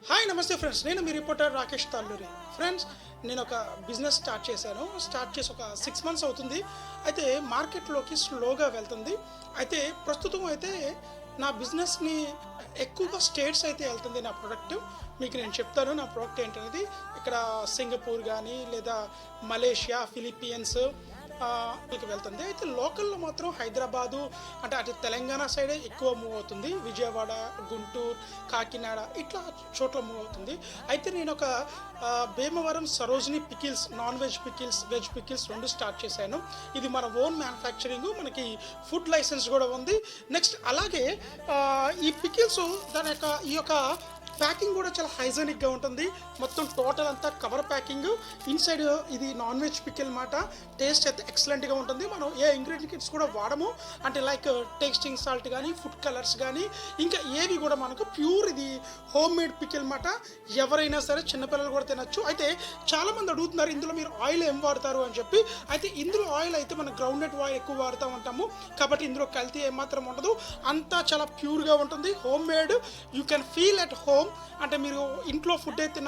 Hi నమస్తే friends, నేను మీ reporter Rakesh Talluri. Friends, నేను ఒక బిజినెస్ స్టార్ట్ చేసి ఒక 6 మంత్స్ అవుతుంది. అయితే మార్కెట్లోకి స్లోగా వెళ్తుంది. అయితే ప్రస్తుతం అయితే నా బిజినెస్ని ఎక్కువగా స్టేట్స్ అయితే వెళ్తుంది. నా ప్రోడక్ట్ మీకు నేను చెప్తాను. నా ప్రోడక్ట్ ఏంటనేది ఇక్కడ సింగపూర్ కానీ లేదా మలేషియా, ఫిలిప్పీన్స్ వెళ్తుంది. అయితే లోకల్లో మాత్రం హైదరాబాదు అంటే అటు తెలంగాణ సైడే ఎక్కువ మూవ్ అవుతుంది. విజయవాడ, గుంటూరు, కాకినాడ ఇట్లా చోట్ల మూవ్ అవుతుంది. అయితే నేను ఒక Bhimavaram Sarojini pickles, non veg pickles, veg pickles 2 start చేశాను. ఇది మన ఓన్ మ్యానుఫ్యాక్చరింగ్, మనకి ఫుడ్ లైసెన్స్ కూడా ఉంది. నెక్స్ట్ అలాగే ఈ పికిల్స్ ఈ యొక్క ప్యాకింగ్ కూడా చాలా హైజెనిక్గా ఉంటుంది. మొత్తం టోటల్ అంతా కవర్ ప్యాకింగ్. ఇన్సైడ్ ఇది నాన్ వెజ్ పికిల్ మాట. టేస్ట్ అయితే ఎక్సలెంట్గా ఉంటుంది. మనం ఏ ఇంగ్రీడియంట్స్ కూడా వాడము, అంటే లైక్ టేస్టింగ్ సాల్ట్ కానీ, ఫుడ్ కలర్స్ కానీ, ఇంకా ఏవి కూడా మనకు ప్యూర్ ఇది హోమ్ మేడ్ పికిల్ మాట. ఎవరైనా సరే చిన్నపిల్లలు కూడా తినచ్చు. అయితే చాలామంది అడుగుతున్నారు ఇందులో మీరు ఆయిల్ ఏం వాడతారు అని చెప్పి. అయితే ఇందులో ఆయిల్ అయితే మనం గ్రౌండ్నట్ ఆయిల్ ఎక్కువ వాడుతూ ఉంటాము కాబట్టి ఇందులో కల్తీ ఏమాత్రం ఉండదు. అంతా చాలా ప్యూర్గా ఉంటుంది. Home made, you can feel at home. అంటే మీరు ఇంట్లో ఫుడ్ అయితే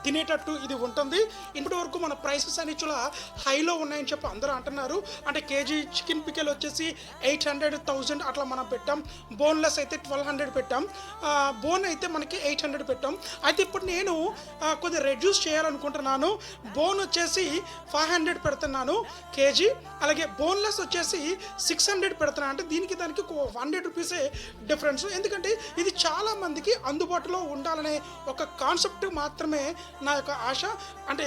తినేటట్టు ఇది ఉంటుంది. ఇప్పటి వరకు మన ప్రైసెస్ అన్ని చాలా హైలో ఉన్నాయని చెప్పి అందరూ అంటున్నారు. అంటే కేజీ చికెన్ పికెల్ వచ్చేసి 800-1000 అట్లా మనం పెట్టాం. బోన్లెస్ అయితే 1200 పెట్టాం. బోన్ అయితే మనకి 800 పెట్టాం. అయితే ఇప్పుడు నేను కొద్దిగా రెడ్యూస్ చేయాలనుకుంటున్నాను. బోన్ వచ్చేసి 500 పెడుతున్నాను కేజీ. అలాగే బోన్లెస్ వచ్చేసి 600 పెడుతున్నాను. అంటే దానికి 100 రూపీసే డిఫరెన్స్. ఎందుకంటే ఇది చాలా మందికి అందుబాటులో ఉండాలనే ఒక కాన్సెప్ట్ మాత్రమే నా యొక్క ఆశ. అంటే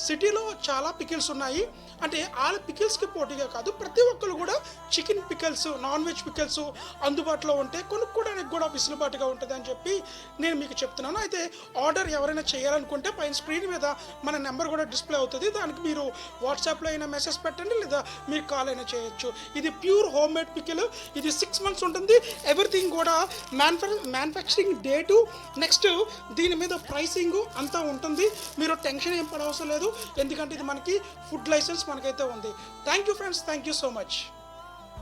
సిటీలో చాలా పికిల్స్ ఉన్నాయి. అంటే ఆ పికిల్స్కి పోటీగా కాదు, ప్రతి ఒక్కరు కూడా chicken pickles, non veg pickles అందుబాటులో ఉంటే కొనుక్కోవడానికి కూడా విసులుబాటుగా ఉంటుంది అని చెప్పి నేను మీకు చెప్తున్నాను. అయితే ఆర్డర్ ఎవరైనా చేయాలనుకుంటే పైన స్క్రీన్ మీద మన నెంబర్ కూడా డిస్ప్లే అవుతుంది. దానికి మీరు వాట్సాప్లో అయినా మెసేజ్ పెట్టండి, లేదా మీరు కాల్ అయినా చేయొచ్చు. ఇది ప్యూర్ హోమ్ మేడ్ పికిల్. ఇది 6 మంత్స్ ఉంటుంది. ఎవ్రీథింగ్ కూడా మ్యానుఫ్యాక్చరింగ్ డేటు, నెక్స్ట్ దీని మీద ప్రైసింగ్ అంతా ఉంటుంది. మీరు టెన్షన్ ఏం పడవసరం లేదు, ఎందుకంటే ఇది మనకి ఫుడ్ లైసెన్స్ మనకైతే ఉంది. Thank you friends, thank you so much.